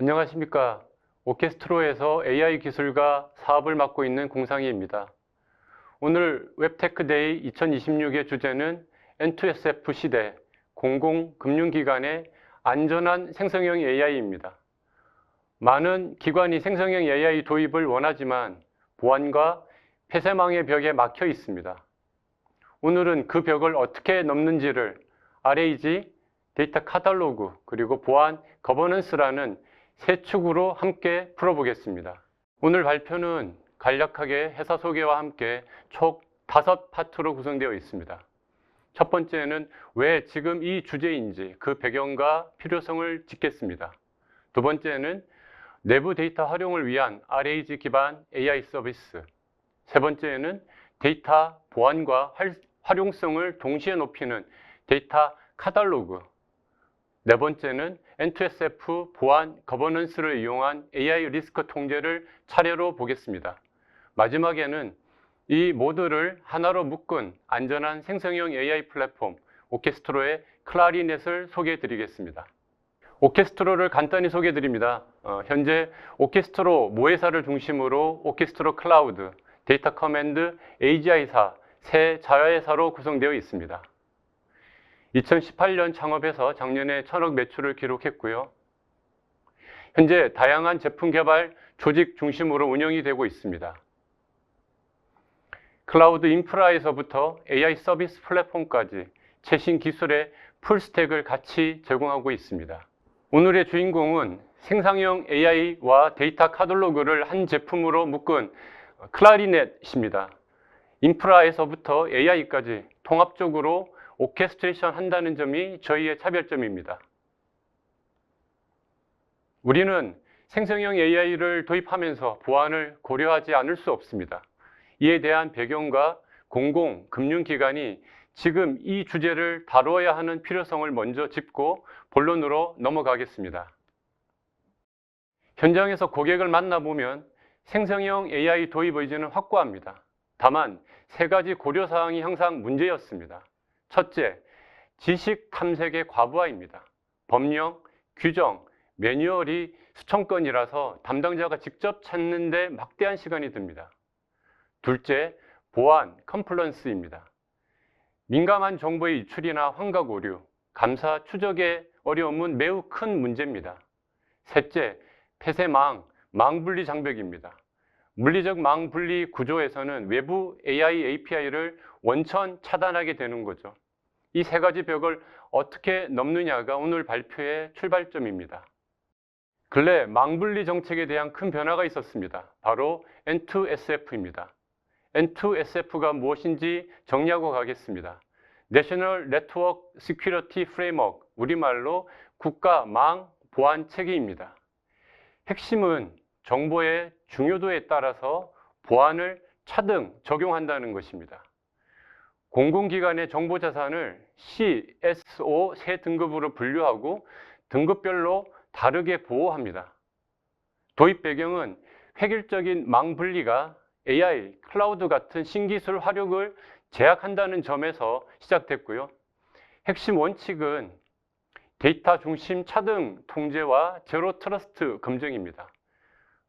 안녕하십니까. 오케스트로에서 AI 기술과 사업을 맡고 있는 공상희입니다. 오늘 웹테크데이 2026의 주제는 N2SF 시대 공공금융기관의 안전한 생성형 AI입니다. 많은 기관이 생성형 AI 도입을 원하지만 보안과 폐쇄망의 벽에 막혀 있습니다. 오늘은 그 벽을 어떻게 넘는지를 RAG, 데이터 카탈로그, 그리고 보안 거버넌스라는 세 축으로 함께 풀어보겠습니다. 오늘 발표는 간략하게 회사 소개와 함께 총 5파트로 구성되어 있습니다. 첫 번째는 왜 지금 이 주제인지 그 배경과 필요성을 짚겠습니다. 두 번째는 내부 데이터 활용을 위한 RAG 기반 AI 서비스. 세 번째는 데이터 보안과 활용성을 동시에 높이는 데이터 카탈로그. 네 번째는 N2SF 보안 거버넌스를 이용한 AI 리스크 통제를 차례로 보겠습니다. 마지막에는 이 모두를 하나로 묶은 안전한 생성형 AI 플랫폼 오케스트로의 클라리넷을 소개해 드리겠습니다. 오케스트로를 간단히 소개해 드립니다. 현재 오케스트로 모회사를 중심으로 오케스트로 클라우드, 데이터 커맨드, AGI사 세 자회사로 구성되어 있습니다. 2018년 창업해서 작년에 1000억 매출을 기록했고요. 현재 다양한 제품 개발 조직 중심으로 운영이 되고 있습니다. 클라우드 인프라에서부터 AI 서비스 플랫폼까지 최신 기술의 풀스택을 같이 제공하고 있습니다. 오늘의 주인공은 생성형 AI와 데이터 카탈로그를 한 제품으로 묶은 클라리넷입니다. 인프라에서부터 AI까지 통합적으로 오케스트레이션 한다는 점이 저희의 차별점입니다. 우리는 생성형 AI를 도입하면서 보안을 고려하지 않을 수 없습니다. 이에 대한 배경과 공공금융기관이 지금 이 주제를 다루어야 하는 필요성을 먼저 짚고 본론으로 넘어가겠습니다. 현장에서 고객을 만나보면 생성형 AI 도입 의지는 확고합니다. 다만 세 가지 고려사항이 항상 문제였습니다. 첫째, 지식 탐색의 과부하입니다. 법령, 규정, 매뉴얼이 수천 건이라서 담당자가 직접 찾는 데 막대한 시간이 듭니다. 둘째, 보안, 컴플런스입니다. 민감한 정보의 유출이나 환각 오류, 감사 추적의 어려움은 매우 큰 문제입니다. 셋째, 폐쇄망, 망분리 장벽입니다. 물리적 망분리 구조에서는 외부 AI API를 원천 차단하게 되는 거죠. 이 세 가지 벽을 어떻게 넘느냐가 오늘 발표의 출발점입니다. 근래 망분리 정책에 대한 큰 변화가 있었습니다. 바로 N2SF입니다. N2SF가 무엇인지 정리하고 가겠습니다. National Network Security Framework, 우리말로 국가망 보안 체계입니다. 핵심은 정보의 중요도에 따라서 보안을 차등 적용한다는 것입니다. 공공기관의 정보자산을 CSO 세 등급으로 분류하고 등급별로 다르게 보호합니다. 도입 배경은 획일적인 망 분리가 AI, 클라우드 같은 신기술 활용을 제약한다는 점에서 시작됐고요. 핵심 원칙은 데이터 중심 차등 통제와 제로 트러스트 검증입니다.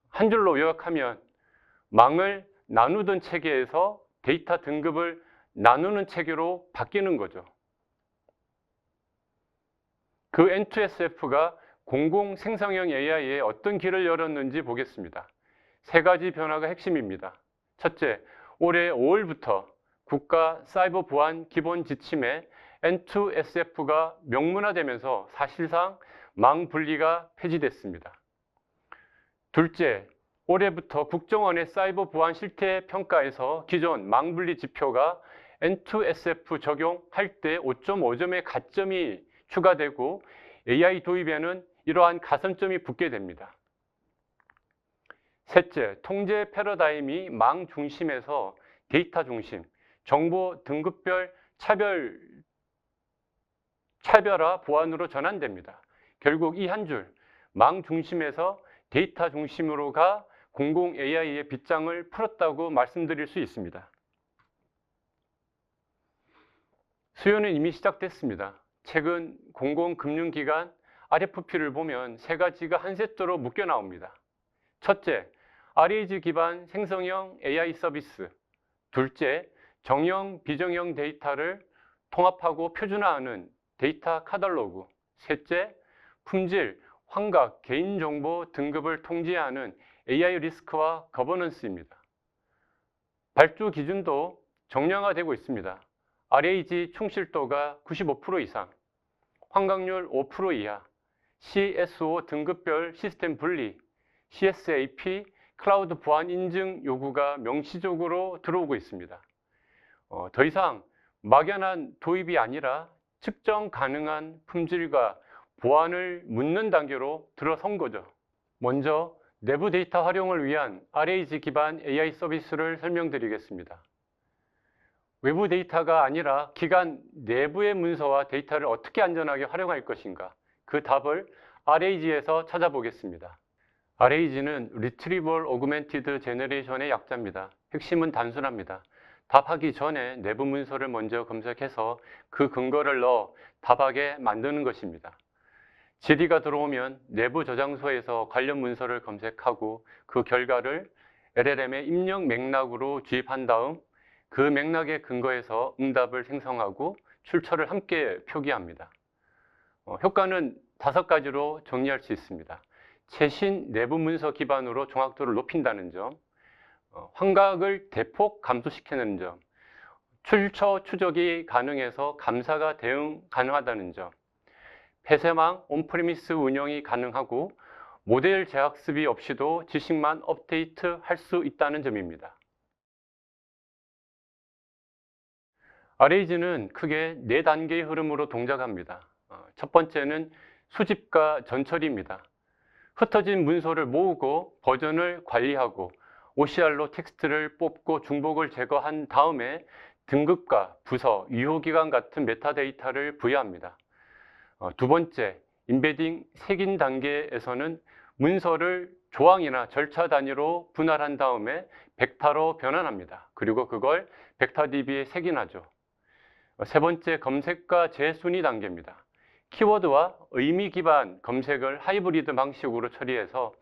한 줄로 요약하면 망을 나누던 체계에서 데이터 등급을 나누는 체계로 바뀌는 거죠. 그 N2SF가 공공 생성형 AI에 어떤 길을 열었는지 보겠습니다. 세 가지 변화가 핵심입니다. 첫째, 올해 5월부터 국가 사이버 보안 기본 지침에 N2SF가 명문화되면서 사실상 망 분리가 폐지됐습니다. 둘째, 올해부터 국정원의 사이버 보안 실태 평가에서 기존 망 분리 지표가 N2SF 적용할 때 5.5점의 가점이 추가되고 AI 도입에는 이러한 가산점이 붙게 됩니다. 셋째, 통제 패러다임이 망 중심에서 데이터 중심, 정보 등급별 차별화 보안으로 전환됩니다. 결국 이 한 줄, 망 중심에서 데이터 중심으로 가 공공 AI의 빗장을 풀었다고 말씀드릴 수 있습니다. 수요는 이미 시작됐습니다. 최근 공공금융기관 RFP를 보면 세 가지가 한 세트로 묶여 나옵니다. 첫째, RAG 기반 생성형 AI 서비스. 둘째, 정형, 비정형 데이터를 통합하고 표준화하는 데이터 카탈로그. 셋째, 품질, 환각, 개인정보 등급을 통제하는 AI 리스크와 거버넌스입니다. 발주 기준도 정량화되고 있습니다. RAG 충실도가 95% 이상, 환각률 5% 이하, CSO 등급별 시스템 분리, CSAP, 클라우드 보안 인증 요구가 명시적으로 들어오고 있습니다. 더 이상 막연한 도입이 아니라 측정 가능한 품질과 보안을 묻는 단계로 들어선 거죠. 먼저 내부 데이터 활용을 위한 RAG 기반 AI 서비스를 설명드리겠습니다. 외부 데이터가 아니라 기관 내부의 문서와 데이터를 어떻게 안전하게 활용할 것인가, 그 답을 RAG에서 찾아보겠습니다. RAG는 Retrieval Augmented Generation의 약자입니다. 핵심은 단순합니다. 답하기 전에 내부 문서를 먼저 검색해서 그 근거를 넣어 답하게 만드는 것입니다. 질의가 들어오면 내부 저장소에서 관련 문서를 검색하고 그 결과를 LLM의 입력 맥락으로 주입한 다음 그 맥락에 근거해서 응답을 생성하고 출처를 함께 표기합니다. 효과는 5가지로 정리할 수 있습니다. 최신 내부 문서 기반으로 정확도를 높인다는 점, 환각을 대폭 감소시키는 점, 출처 추적이 가능해서 감사가 대응 가능하다는 점, 폐쇄망 온프리미스 운영이 가능하고 모델 재학습이 없이도 지식만 업데이트 할 수 있다는 점입니다. RAG는 크게 4단계의 흐름으로 동작합니다. 첫 번째는 수집과 전처리입니다. 흩어진 문서를 모으고 버전을 관리하고 OCR로 텍스트를 뽑고 중복을 제거한 다음에 등급과 부서, 유효기간 같은 메타데이터를 부여합니다. 두 번째, 임베딩 색인 단계에서는 문서를 조항이나 절차 단위로 분할한 다음에 벡터로 변환합니다. 그리고 그걸 벡터DB에 색인하죠. 세 번째, 검색과 재순위 단계입니다. 키워드와 의미 기반 검색을 하이브리드 방식으로 처리해서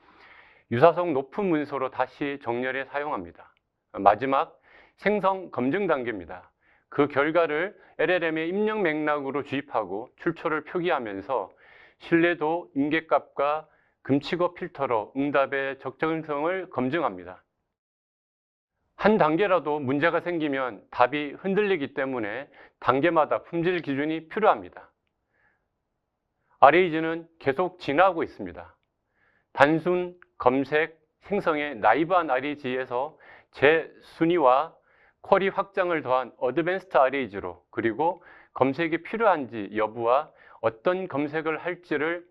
유사성 높은 문서로 다시 정렬해 사용합니다. 마지막, 생성 검증 단계입니다. 그 결과를 LLM의 입력 맥락으로 주입하고 출처를 표기하면서 신뢰도, 임계값과 금치고 필터로 응답의 적정성을 검증합니다. 한 단계라도 문제가 생기면 답이 흔들리기 때문에 단계마다 품질 기준이 필요합니다. RAG는 계속 진화하고 있습니다. 단순 검색, 생성의 나이브한 RAG에서 재순위와 쿼리 확장을 더한 어드밴스드 RAG로, 그리고 검색이 필요한지 여부와 어떤 검색을 할지를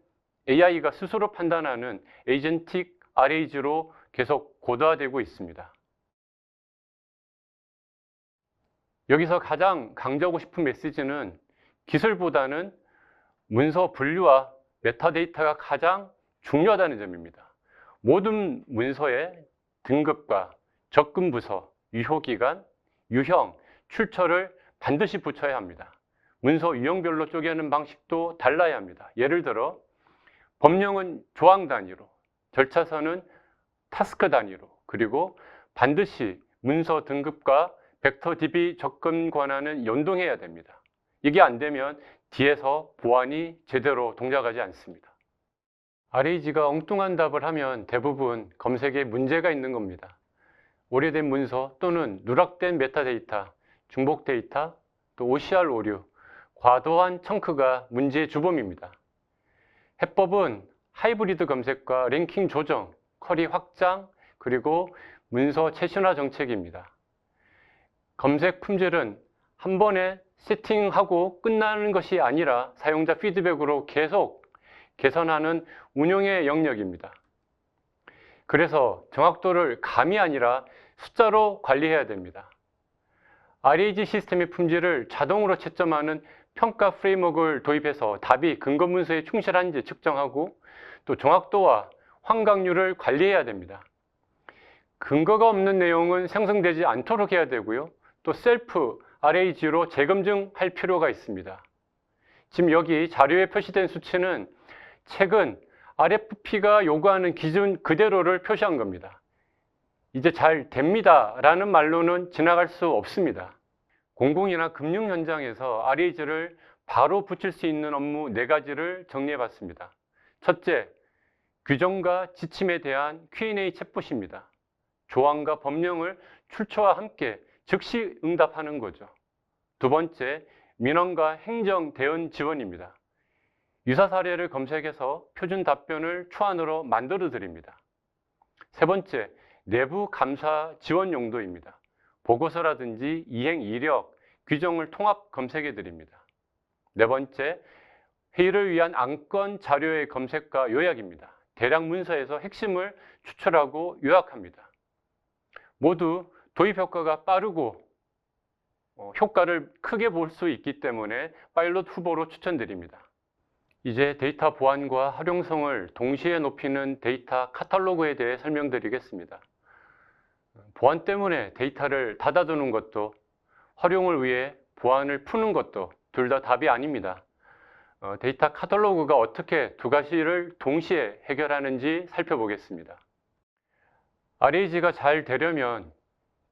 AI가 스스로 판단하는 에이전틱 RAG로 계속 고도화되고 있습니다. 여기서 가장 강조하고 싶은 메시지는 기술보다는 문서 분류와 메타데이터가 가장 중요하다는 점입니다. 모든 문서의 등급과 접근 부서, 유효기간, 유형, 출처를 반드시 붙여야 합니다. 문서 유형별로 쪼개는 방식도 달라야 합니다. 예를 들어 법령은 조항 단위로, 절차서는 타스크 단위로, 그리고 반드시 문서 등급과 벡터DB 접근 권한은 연동해야 됩니다. 이게 안 되면 뒤에서 보안이 제대로 동작하지 않습니다. RAG가 엉뚱한 답을 하면 대부분 검색에 문제가 있는 겁니다. 오래된 문서 또는 누락된 메타데이터, 중복 데이터, 또 OCR 오류, 과도한 청크가 문제의 주범입니다. 해법은 하이브리드 검색과 랭킹 조정, 쿼리 확장, 그리고 문서 최신화 정책입니다. 검색 품질은 한 번에 세팅하고 끝나는 것이 아니라 사용자 피드백으로 계속 개선하는 운영의 영역입니다. 그래서 정확도를 감이 아니라 숫자로 관리해야 됩니다. RAG 시스템의 품질을 자동으로 채점하는 평가 프레임워크를 도입해서 답이 근거 문서에 충실한지 측정하고 또 정확도와 환각률을 관리해야 됩니다. 근거가 없는 내용은 생성되지 않도록 해야 되고요. 또 셀프 RAG로 재검증할 필요가 있습니다. 지금 여기 자료에 표시된 수치는 최근 RFP가 요구하는 기준 그대로를 표시한 겁니다. 이제 잘 됩니다 라는 말로는 지나갈 수 없습니다. 공공이나 금융 현장에서 RAG를 바로 붙일 수 있는 업무 4가지를 정리해 봤습니다. 첫째, 규정과 지침에 대한 Q&A 챗봇입니다. 조항과 법령을 출처와 함께 즉시 응답하는 거죠. 두 번째, 민원과 행정 대응 지원입니다. 유사 사례를 검색해서 표준 답변을 초안으로 만들어 드립니다. 세 번째, 내부 감사 지원 용도입니다. 보고서라든지 이행 이력, 규정을 통합 검색해 드립니다. 네 번째, 회의를 위한 안건 자료의 검색과 요약입니다. 대략 문서에서 핵심을 추출하고 요약합니다. 모두 도입 효과가 빠르고 효과를 크게 볼 수 있기 때문에 파일럿 후보로 추천드립니다. 이제 데이터 보안과 활용성을 동시에 높이는 데이터 카탈로그에 대해 설명드리겠습니다. 보안 때문에 데이터를 닫아두는 것도 활용을 위해 보안을 푸는 것도 둘 다 답이 아닙니다. 데이터 카탈로그가 어떻게 두 가지를 동시에 해결하는지 살펴보겠습니다. RAG가 잘 되려면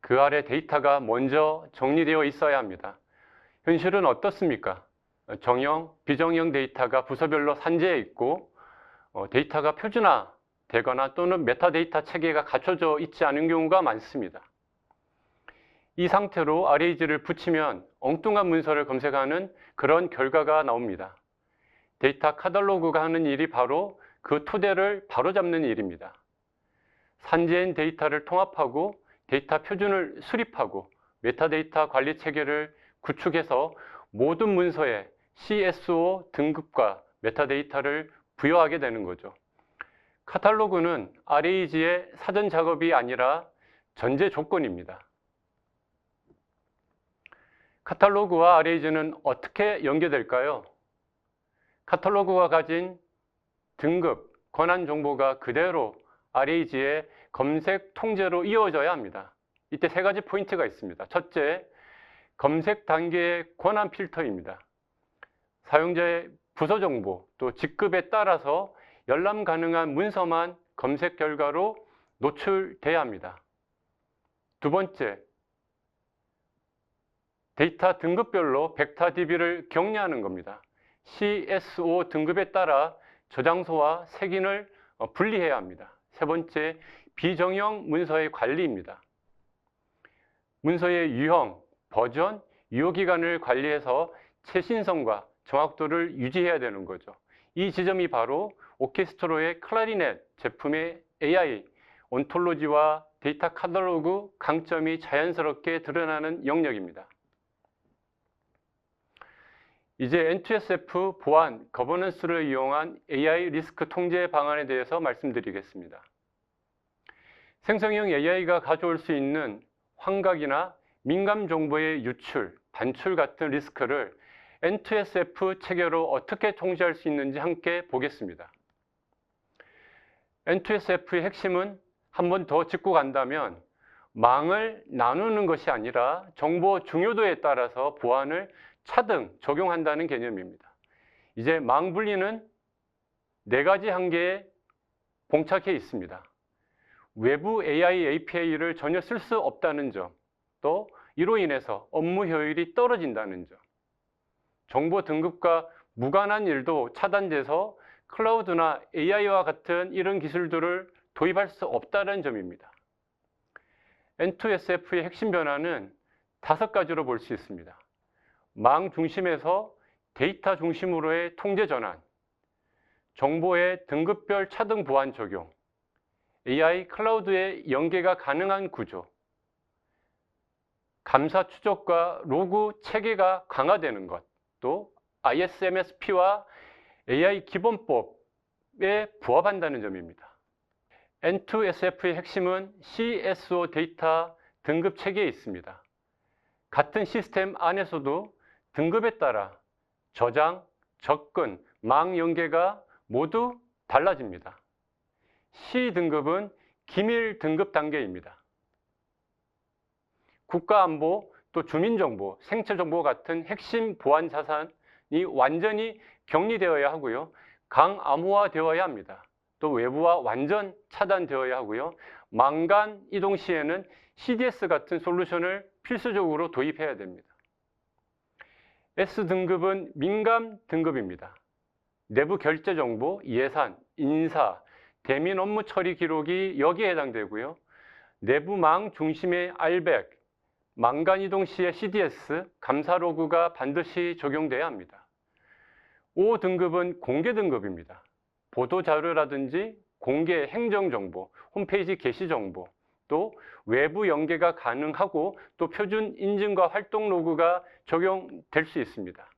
그 아래 데이터가 먼저 정리되어 있어야 합니다. 현실은 어떻습니까? 정형, 비정형 데이터가 부서별로 산재해 있고 데이터가 표준화되거나 또는 메타데이터 체계가 갖춰져 있지 않은 경우가 많습니다. 이 상태로 RAG를 붙이면 엉뚱한 문서를 검색하는 그런 결과가 나옵니다. 데이터 카탈로그가 하는 일이 바로 그 토대를 바로잡는 일입니다. 산재인 데이터를 통합하고 데이터 표준을 수립하고 메타데이터 관리 체계를 구축해서 모든 문서에 CSO 등급과 메타데이터를 부여하게 되는 거죠. 카탈로그는 RAG의 사전 작업이 아니라 전제 조건입니다. 카탈로그와 RAG는 어떻게 연계될까요? 카탈로그가 가진 등급, 권한 정보가 그대로 RAG의 검색 통제로 이어져야 합니다. 이때 3가지 포인트가 있습니다. 첫째, 검색 단계의 권한 필터입니다. 사용자의 부서 정보, 또 직급에 따라서 열람 가능한 문서만 검색 결과로 노출돼야 합니다. 두 번째, 데이터 등급별로 벡터 DB를 격리하는 겁니다. CSO 등급에 따라 저장소와 색인을 분리해야 합니다. 세 번째, 비정형 문서의 관리입니다. 문서의 유형, 버전, 유효기간을 관리해서 최신성과 정확도를 유지해야 되는 거죠. 이 지점이 바로 오케스트로의 클라리넷 제품의 AI, 온톨로지와 데이터 카탈로그 강점이 자연스럽게 드러나는 영역입니다. 이제 N2SF 보안, 거버넌스를 이용한 AI 리스크 통제 방안에 대해서 말씀드리겠습니다. 생성형 AI가 가져올 수 있는 환각이나 민감 정보의 유출, 반출 같은 리스크를 N2SF 체계로 어떻게 통제할 수 있는지 함께 보겠습니다. N2SF의 핵심은 한 번 더 짚고 간다면 망을 나누는 것이 아니라 정보 중요도에 따라서 보안을 차등 적용한다는 개념입니다. 이제 망 분리는 4가지 한계에 봉착해 있습니다. 외부 AI API를 전혀 쓸 수 없다는 점, 또 이로 인해서 업무 효율이 떨어진다는 점, 정보 등급과 무관한 일도 차단돼서 클라우드나 AI와 같은 이런 기술들을 도입할 수 없다는 점입니다. N2SF의 핵심 변화는 5가지로 볼 수 있습니다. 망 중심에서 데이터 중심으로의 통제 전환, 정보의 등급별 차등 보안 적용, AI 클라우드의 연계가 가능한 구조, 감사 추적과 로그 체계가 강화되는 것, 또 ISMSP와 AI 기본법에 부합한다는 점입니다. N2SF의 핵심은 CSO 데이터 등급 체계에 있습니다. 같은 시스템 안에서도 등급에 따라 저장, 접근, 망 연계가 모두 달라집니다. C등급은 기밀 등급 단계입니다. 국가안보, 또 주민정보, 생체정보 같은 핵심 보안 자산이 완전히 격리되어야 하고요. 강암호화되어야 합니다. 또 외부와 완전 차단되어야 하고요. 망간 이동 시에는 CDS 같은 솔루션을 필수적으로 도입해야 됩니다. S등급은 민감 등급입니다. 내부 결제 정보, 예산, 인사, 대민 업무 처리 기록이 여기에 해당되고요. 내부망 중심의 RBAC, 망간 이동 시의 CDS, 감사 로그가 반드시 적용돼야 합니다. 5등급은 공개 등급입니다. 보도 자료라든지 공개 행정 정보, 홈페이지 게시 정보, 또 외부 연계가 가능하고 또 표준 인증과 활동 로그가 적용될 수 있습니다.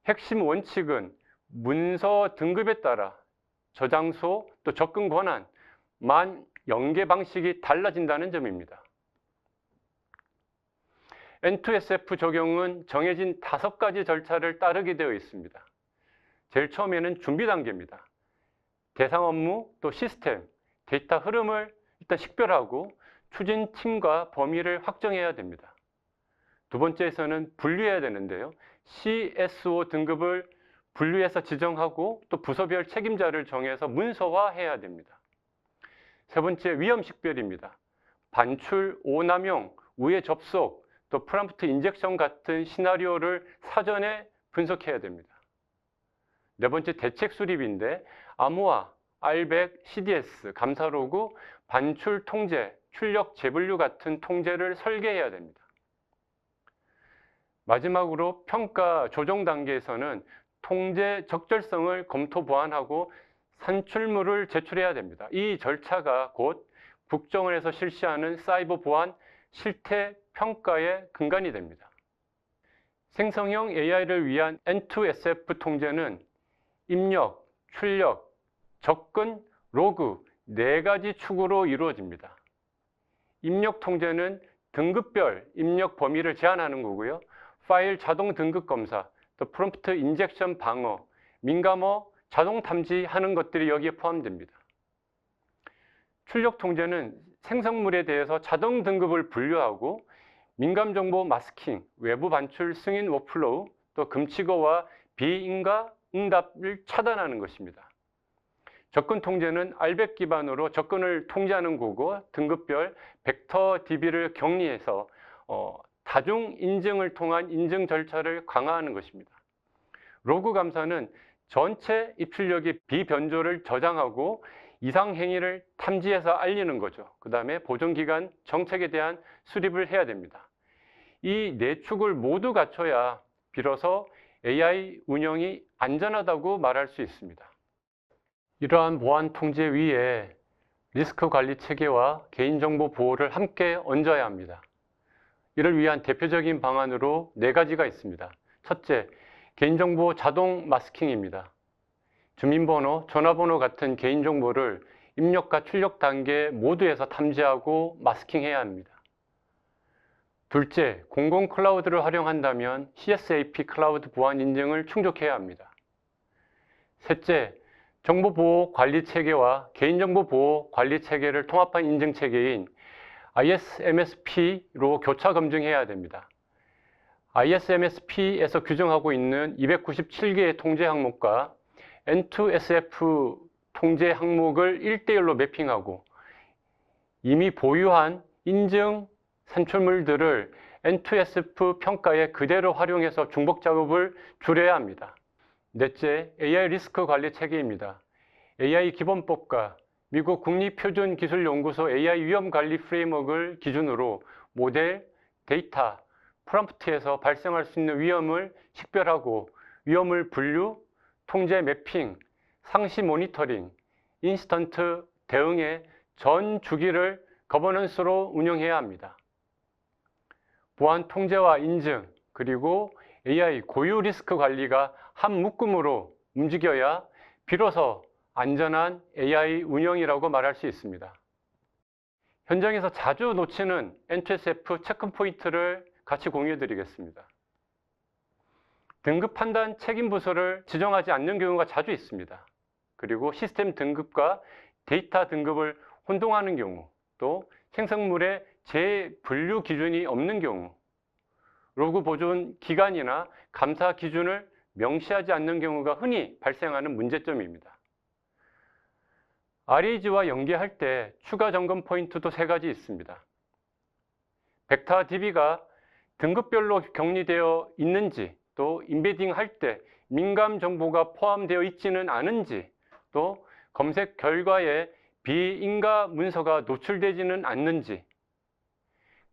핵심 원칙은 문서 등급에 따라 저장소 또 접근 권한만 연계 방식이 달라진다는 점입니다. N2SF 적용은 정해진 5가지 절차를 따르게 되어 있습니다. 제일 처음에는 준비 단계입니다. 대상 업무 또 시스템, 데이터 흐름을 일단 식별하고 추진팀과 범위를 확정해야 됩니다. 두 번째에서는 분류해야 되는데요. CSO 등급을 분류해서 지정하고 또 부서별 책임자를 정해서 문서화해야 됩니다. 세 번째, 위험 식별입니다. 반출, 오남용, 우회 접속, 또 프롬프트 인젝션 같은 시나리오를 사전에 분석해야 됩니다. 네 번째, 대책 수립인데 암호화, RBAC, CDS, 감사 로그, 반출 통제, 출력 재분류 같은 통제를 설계해야 됩니다. 마지막으로 평가 조정 단계에서는 통제 적절성을 검토 보완하고 산출물을 제출해야 됩니다. 이 절차가 곧 국정원에서 실시하는 사이버 보안 실태 평가의 근간이 됩니다. 생성형 AI를 위한 N2SF 통제는 입력, 출력, 접근, 로그 4가지 축으로 이루어집니다. 입력 통제는 등급별 입력 범위를 제한하는 거고요. 파일 자동 등급 검사, 또 프롬프트 인젝션 방어, 민감어 자동 탐지하는 것들이 여기에 포함됩니다. 출력 통제는 생성물에 대해서 자동 등급을 분류하고 민감 정보 마스킹, 외부 반출 승인 워플로우, 또 금칙어와 비인가 응답을 차단하는 것입니다. 접근 통제는 RBAC 기반으로 접근을 통제하는 거고 등급별 벡터 DB를 격리해서 다중 인증을 통한 인증 절차를 강화하는 것입니다. 로그 감사는 전체 입출력의 비변조를 저장하고 이상 행위를 탐지해서 알리는 거죠. 그 다음에 보존기간 정책에 대한 수립을 해야 됩니다. 이 4축을 모두 갖춰야 비로소 AI 운영이 안전하다고 말할 수 있습니다. 이러한 보안 통제 위에 리스크 관리 체계와 개인정보 보호를 함께 얹어야 합니다. 이를 위한 대표적인 방안으로 4가지가 있습니다. 첫째, 개인정보 자동 마스킹입니다. 주민번호, 전화번호 같은 개인정보를 입력과 출력 단계 모두에서 탐지하고 마스킹해야 합니다. 둘째, 공공 클라우드를 활용한다면 CSAP 클라우드 보안 인증을 충족해야 합니다. 셋째, 정보보호 관리 체계와 개인정보 보호 관리 체계를 통합한 인증 체계인 ISMSP로 교차 검증해야 됩니다. ISMSP에서 규정하고 있는 297개의 통제 항목과 N2SF 통제 항목을 1:1로 매핑하고 이미 보유한 인증 산출물들을 N2SF 평가에 그대로 활용해서 중복 작업을 줄여야 합니다. 넷째, AI 리스크 관리 체계입니다. AI 기본법과 미국 국립표준기술연구소 AI 위험관리 프레임워크를 기준으로 모델, 데이터, 프롬프트에서 발생할 수 있는 위험을 식별하고 위험을 분류, 통제 매핑, 상시 모니터링, 인스턴트 대응의 전 주기를 거버넌스로 운영해야 합니다. 보안 통제와 인증, 그리고 AI 고유 리스크 관리가 한 묶음으로 움직여야 비로소 안전한 AI 운영이라고 말할 수 있습니다. 현장에서 자주 놓치는 N2SF 체크 포인트를 같이 공유해 드리겠습니다. 등급 판단 책임 부서를 지정하지 않는 경우가 자주 있습니다. 그리고 시스템 등급과 데이터 등급을 혼동하는 경우, 또 생성물의 재분류 기준이 없는 경우, 로그 보존 기간이나 감사 기준을 명시하지 않는 경우가 흔히 발생하는 문제점입니다. RAG와 연계할 때 추가 점검 포인트도 3가지 있습니다. 벡터 DB가 등급별로 격리되어 있는지, 또 인베딩 할 때 민감 정보가 포함되어 있지는 않은지, 또 검색 결과에 비인가 문서가 노출되지는 않는지,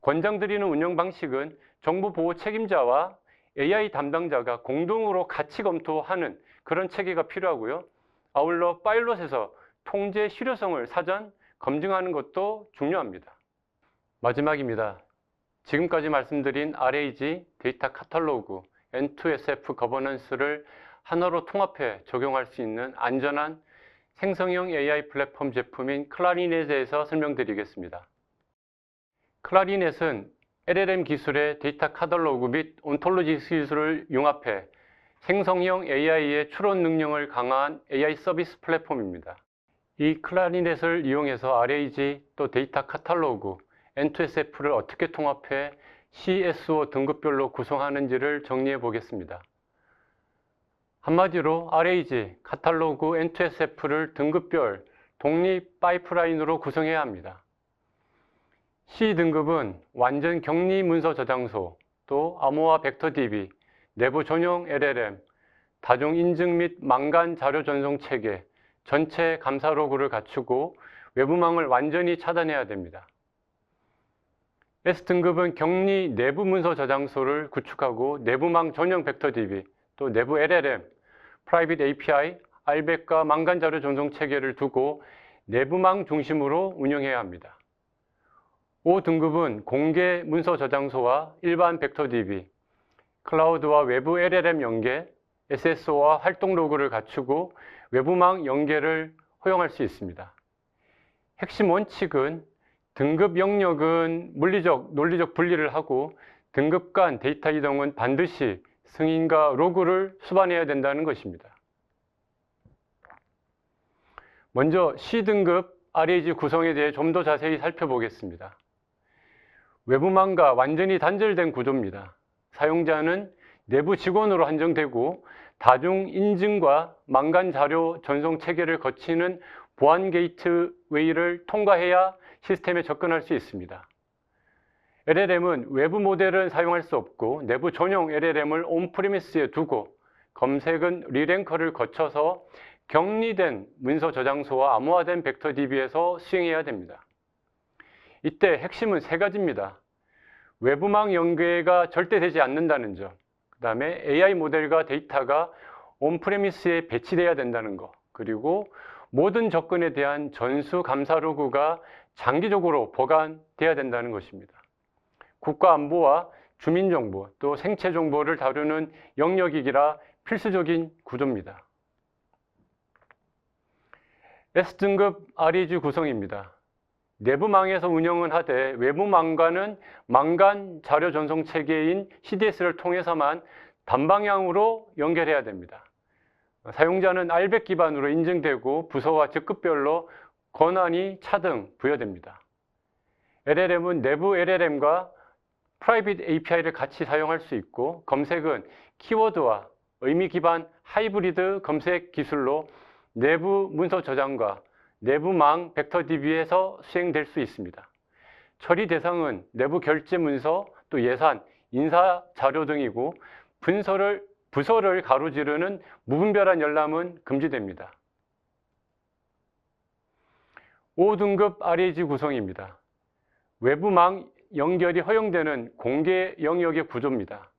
권장드리는 운영 방식은 정보보호 책임자와 AI 담당자가 공동으로 같이 검토하는 그런 체계가 필요하고요. 아울러 파일럿에서 통제 실효성을 사전 검증하는 것도 중요합니다. 마지막입니다. 지금까지 말씀드린 RAG, 데이터 카탈로그, N2SF 거버넌스를 하나로 통합해 적용할 수 있는 안전한 생성형 AI 플랫폼 제품인 클라리넷에 대해서 설명드리겠습니다. 클라리넷은 LLM 기술의 데이터 카탈로그 및 온톨로지 기술을 융합해 생성형 AI의 추론 능력을 강화한 AI 서비스 플랫폼입니다. 이 클라리넷을 이용해서 RAG 또 데이터 카탈로그, N2SF를 어떻게 통합해 CSO 등급별로 구성하는지를 정리해 보겠습니다. 한마디로 RAG, 카탈로그, N2SF를 등급별 독립 파이프라인으로 구성해야 합니다. C등급은 완전 격리 문서 저장소, 또 암호화 벡터 DB, 내부 전용 LLM, 다중 인증 및 망간 자료 전송 체계, 전체 감사 로그를 갖추고 외부망을 완전히 차단해야 됩니다. S등급은 격리 내부 문서 저장소를 구축하고 내부망 전용 벡터 DB, 또 내부 LLM, 프라이빗 API, RBAC과 망간 자료 전송 체계를 두고 내부망 중심으로 운영해야 합니다. 5등급은 공개 문서 저장소와 일반 벡터 DB, 클라우드와 외부 LLM 연계, SSO와 활동 로그를 갖추고 외부망 연계를 허용할 수 있습니다. 핵심 원칙은 등급 영역은 물리적, 논리적 분리를 하고 등급 간 데이터 이동은 반드시 승인과 로그를 수반해야 된다는 것입니다. 먼저 C등급 RAG 구성에 대해 좀 더 자세히 살펴보겠습니다. 외부망과 완전히 단절된 구조입니다. 사용자는 내부 직원으로 한정되고 다중 인증과 망간 자료 전송 체계를 거치는 보안 게이트웨이를 통과해야 시스템에 접근할 수 있습니다. LLM은 외부 모델은 사용할 수 없고 내부 전용 LLM을 온프리미스에 두고 검색은 리랭커를 거쳐서 격리된 문서 저장소와 암호화된 벡터 DB에서 수행해야 됩니다. 이때 핵심은 3가지입니다. 외부망 연계가 절대 되지 않는다는 점, 그 다음에 AI 모델과 데이터가 온프리미스에 배치돼야 된다는 것, 그리고 모든 접근에 대한 전수 감사 로그가 장기적으로 보관돼야 된다는 것입니다. 국가안보와 주민정보, 또 생체정보를 다루는 영역이기라 필수적인 구조입니다. S등급 RAG 구성입니다. 내부망에서 운영은 하되 외부망과는 망간 자료 전송 체계인 CDS를 통해서만 단방향으로 연결해야 됩니다. 사용자는 RBAC 기반으로 인증되고 부서와 직급별로 권한이 차등 부여됩니다. LLM은 내부 LLM과 프라이빗 API를 같이 사용할 수 있고 검색은 키워드와 의미 기반 하이브리드 검색 기술로 내부 문서 저장과 내부망 벡터 DB에서 수행될 수 있습니다. 처리 대상은 내부 결제 문서, 또 예산, 인사 자료 등이고 부서를 가로지르는 무분별한 열람은 금지됩니다. 5등급 RAG 구성입니다. 외부망 연결이 허용되는 공개 영역의 구조입니다.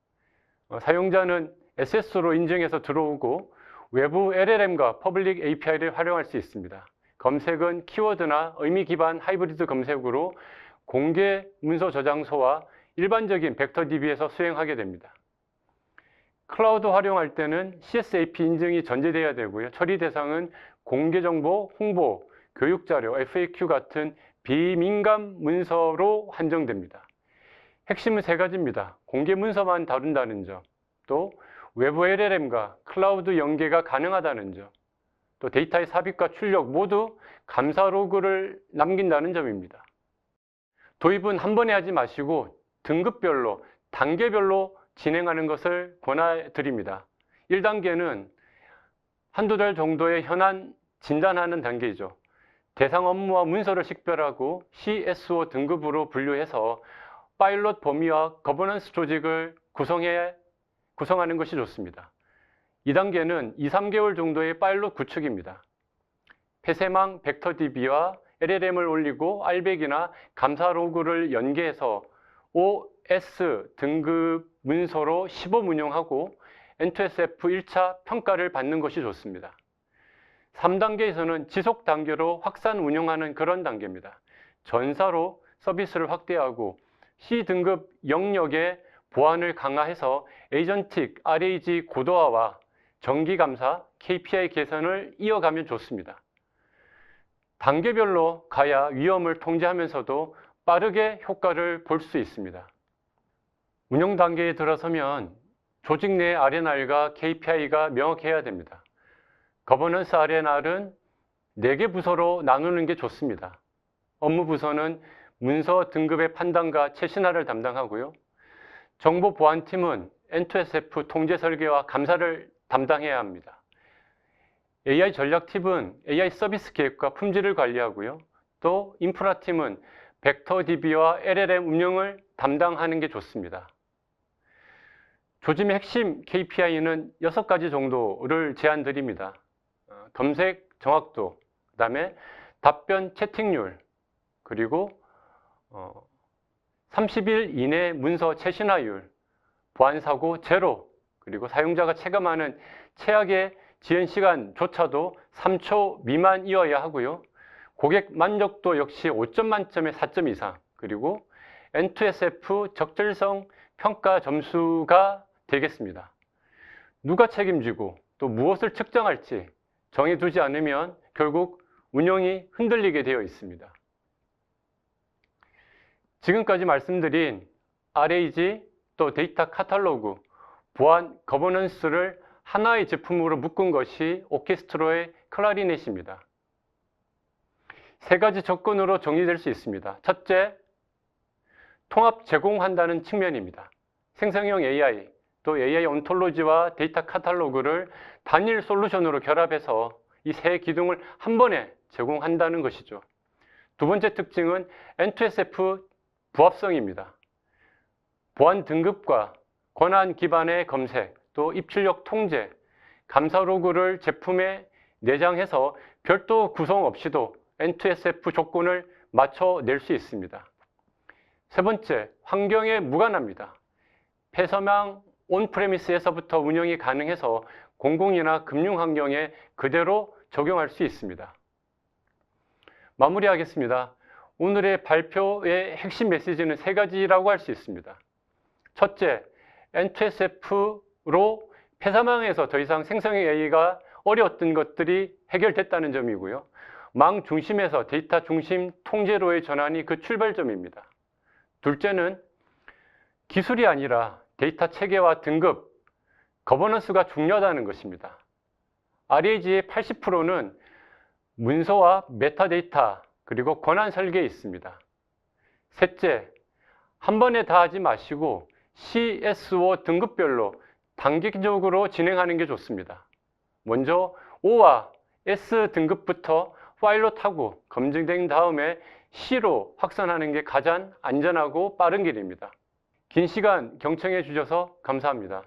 사용자는 SS로 인증해서 들어오고 외부 LLM과 퍼블릭 API를 활용할 수 있습니다. 검색은 키워드나 의미 기반 하이브리드 검색으로 공개 문서 저장소와 일반적인 벡터 DB에서 수행하게 됩니다. 클라우드 활용할 때는 CSAP 인증이 전제돼야 되고요. 처리 대상은 공개정보, 홍보, 교육자료, FAQ 같은 비민감 문서로 한정됩니다. 핵심은 3가지입니다. 공개 문서만 다룬다는 점, 또 외부 LLM과 클라우드 연계가 가능하다는 점, 또 데이터의 삽입과 출력 모두 감사 로그를 남긴다는 점입니다. 도입은 한 번에 하지 마시고 등급별로, 단계별로 진행하는 것을 권해드립니다. 1단계는 한두 달 정도의 현안 진단하는 단계이죠. 대상 업무와 문서를 식별하고 CSO 등급으로 분류해서 파일럿 범위와 거버넌스 조직을 구성하는 것이 좋습니다. 2단계는 2, 3개월 정도의 파일럿 구축입니다. 폐쇄망 벡터DB와 LLM을 올리고 RBAC이나 감사 로그를 연계해서 OS 등급 문서로 시범 운영하고 N2SF 1차 평가를 받는 것이 좋습니다. 3단계에서는 지속 단계로 확산 운영하는 그런 단계입니다. 전사로 서비스를 확대하고 C등급 영역의 보안을 강화해서 에이전틱 RAG 고도화와 정기감사, KPI 개선을 이어가면 좋습니다. 단계별로 가야 위험을 통제하면서도 빠르게 효과를 볼 수 있습니다. 운영 단계에 들어서면 조직 내 R&R과 KPI가 명확해야 됩니다. 거버넌스 R&R은 4개 부서로 나누는 게 좋습니다. 업무 부서는 문서 등급의 판단과 최신화를 담당하고요. 정보보안팀은 N2SF 통제 설계와 감사를 담당해야 합니다. AI 전략팀은 AI 서비스 계획과 품질을 관리하고요. 또 인프라팀은 벡터DB와 LLM 운영을 담당하는 게 좋습니다. 조짐의 핵심 KPI는 6가지 정도를 제안드립니다. 검색 정확도, 그 다음에 답변 채팅률, 그리고 30일 이내 문서 최신화율, 보안사고 제로, 그리고 사용자가 체감하는 최악의 지연 시간조차도 3초 미만이어야 하고요. 고객 만족도 역시 5점 만점에 4점 이상, 그리고 N2SF 적절성 평가 점수가 되겠습니다. 누가 책임지고 또 무엇을 측정할지 정해두지 않으면 결국 운영이 흔들리게 되어 있습니다. 지금까지 말씀드린 RAG 또 데이터 카탈로그, 보안 거버넌스를 하나의 제품으로 묶은 것이 오케스트로의 클라리넷입니다. 3가지 접근으로 정리될 수 있습니다. 첫째, 통합 제공한다는 측면입니다. 생성형 AI, 또 AI 온톨로지와 데이터 카탈로그를 단일 솔루션으로 결합해서 이 세 기둥을 한 번에 제공한다는 것이죠. 두 번째 특징은 N2SF 부합성입니다. 보안 등급과 권한 기반의 검색, 또 입출력 통제, 감사 로그를 제품에 내장해서 별도 구성 없이도 N2SF 조건을 맞춰낼 수 있습니다. 세 번째, 환경에 무관합니다. 폐서망 온프레미스에서부터 운영이 가능해서 공공이나 금융 환경에 그대로 적용할 수 있습니다. 마무리하겠습니다. 오늘의 발표의 핵심 메시지는 3가지라고 할 수 있습니다. 첫째, N2SF로 폐사망에서 더 이상 생성형 AI가 어려웠던 것들이 해결됐다는 점이고요. 망 중심에서 데이터 중심 통제로의 전환이 그 출발점입니다. 둘째는 기술이 아니라 데이터 체계와 등급, 거버넌스가 중요하다는 것입니다. RAG의 80%는 문서와 메타데이터, 그리고 권한 설계에 있습니다. 셋째, 한 번에 다 하지 마시고 CSO 등급별로 단계적으로 진행하는 게 좋습니다. 먼저 O와 S 등급부터 파일럿하고 검증된 다음에 C로 확산하는 게 가장 안전하고 빠른 길입니다. 긴 시간 경청해 주셔서 감사합니다.